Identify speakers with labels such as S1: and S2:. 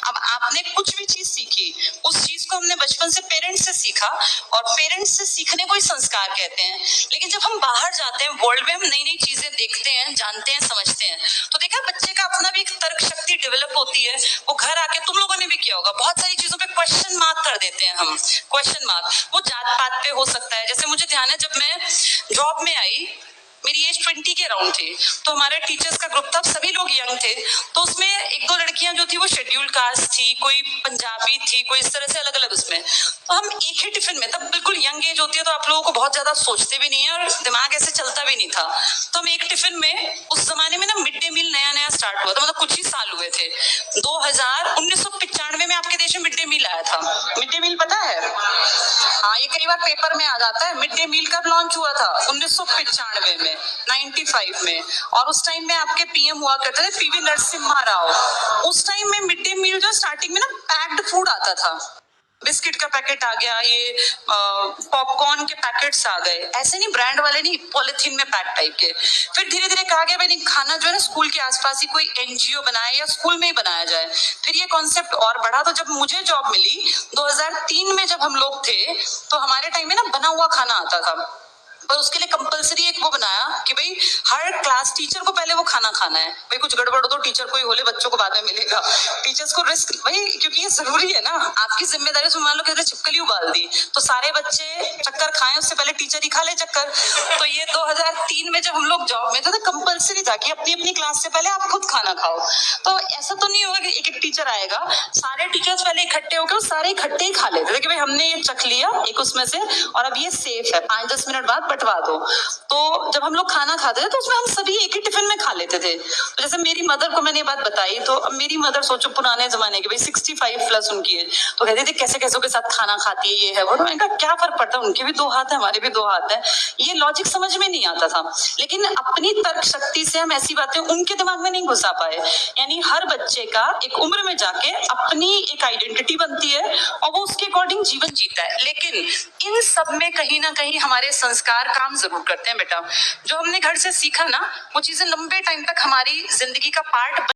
S1: अब आपने कुछ भी चीज सीखी, उस चीज को हमने बचपन से पेरेंट्स से सीखा, और पेरेंट्स से सीखने को ही संस्कार कहते हैं। लेकिन जब हम बाहर जाते हैं वर्ल्ड में, हम नई नई चीजें देखते हैं, जानते हैं, समझते हैं, तो देखा बच्चे का अपना भी एक तर्क शक्ति डेवलप होती है। वो घर आके, तुम लोगों ने भी किया होगा, बहुत सारी चीजों पे क्वेश्चन मार्क कर देते हैं हम। क्वेश्चन मार्क वो जात पात पे हो सकता है। जैसे मुझे ध्यान है, जब मैं जॉब में आई, मेरी एज 20 के अराउंड थी, तो हमारे टीचर्स का ग्रुप था, सभी लोग यंग थे। तो उसमें एक दो लड़कियां जो थी वो शेड्यूल्ड कास्ट थी, कोई पंजाबी थी, कोई इस तरह से अलग अलग उसमें। तो हम एक ही टिफिन में, तब बिल्कुल यंग एज होती है तो आप लोगों को बहुत ज्यादा सोचते भी नहीं है और दिमाग ऐसे चलता भी नहीं था। तो हम एक टिफिन में, उस जमाने में ना मिड डे मील नया नया स्टार्ट हुआ था, मतलब कुछ ही साल हुए थे। 1995 में आपके देश में मिड डे मील आया था। मिड डे मील पता है? हाँ, ये कई बार पेपर में आ जाता है। मिड डे मील कब लॉन्च हुआ था? 1995 में, 95 में। और उस टाइम में आपके पीएम हुआ करते थे पीवी नरसिम्हा राव। उस टाइम में मिड डे मील जो स्टार्टिंग में ना पैक्ड फूड आता था, बिस्किट का पैकेट आ गया, ये पॉपकॉर्न के पैकेट्स आ गए, ऐसे नहीं, ब्रांड वाले नहीं, पॉलिथीन में पैक टाइप के। फिर धीरे धीरे कहा गया भाई खाना जो है ना स्कूल के आसपास ही कोई एनजीओ बनाए या स्कूल में ही बनाया जाए। फिर ये कॉन्सेप्ट और बढ़ा। तो जब मुझे जॉब मिली 2003 में, जब हम लोग थे, तो हमारे टाइम में ना बना हुआ खाना आता था, पर उसके लिए कंपलसरी एक वो बनाया कि भाई हर क्लास टीचर को पहले वो खाना खाना है। भाई कुछ गड़बड़ हो तो टीचर को ही होले, बच्चों को बाद में मिलेगा। टीचर्स को रिस्क भाई, क्योंकि ये जरूरी है ना, आपकी जिम्मेदारी। उसमें मान लो किसी ने छिपकली उबाल दी तो सारे बच्चे चक्कर खाएं, उससे पहले टीचर ही खा ले चक्कर। तो ये 2003 में जब हम लोग जॉब में थे तो कंपलसरी था कि अपनी अपनी क्लास से पहले आप खुद खाना खाओ। तो ऐसा तो नहीं होगा कि एक एक टीचर आएगा, सारे टीचर्स पहले इकट्ठे होकर सारे इकट्ठे ही खा लेते थे कि भाई हमने ये चख लिया एक उसमें से, और अब ये सेफ है, 5-10 मिनट बाद बटवा दो। तो जब हम लोग खाना खाते थे तो उसमें हम सभी एक ही टिफिन में खा लेते थे। तो जैसे मेरी मदर को मैंने ये बात बताई, तो अब मेरी मदर सोचो पुराने जमाने की, भाई 65 प्लस उनकी है, तो कहते थे कैसे कैसे के साथ खाना खाती है, ये है वो। तो मैंने कहा क्या फर्क पड़ता है, उनके भी 2 हाथ है, हमारे भी 2 हाथ है। ये लॉजिक समझ में नहीं आता था, लेकिन अपनी तर्क शक्ति से हम ऐसी बातें उनके दिमाग में नहीं घुसा पाए। यानी हर बच्चे का एक उम्र में जाके अपनी एक आइडेंटिटी बनती है और वो उसके अकॉर्डिंग जीवन जीता है। लेकिन इन सब में कहीं ना कहीं हमारे संस्कार काम जरूर करते हैं बेटा। जो हमने घर से सीखा ना, वो चीजें लंबे टाइम तक हमारी जिंदगी का पार्ट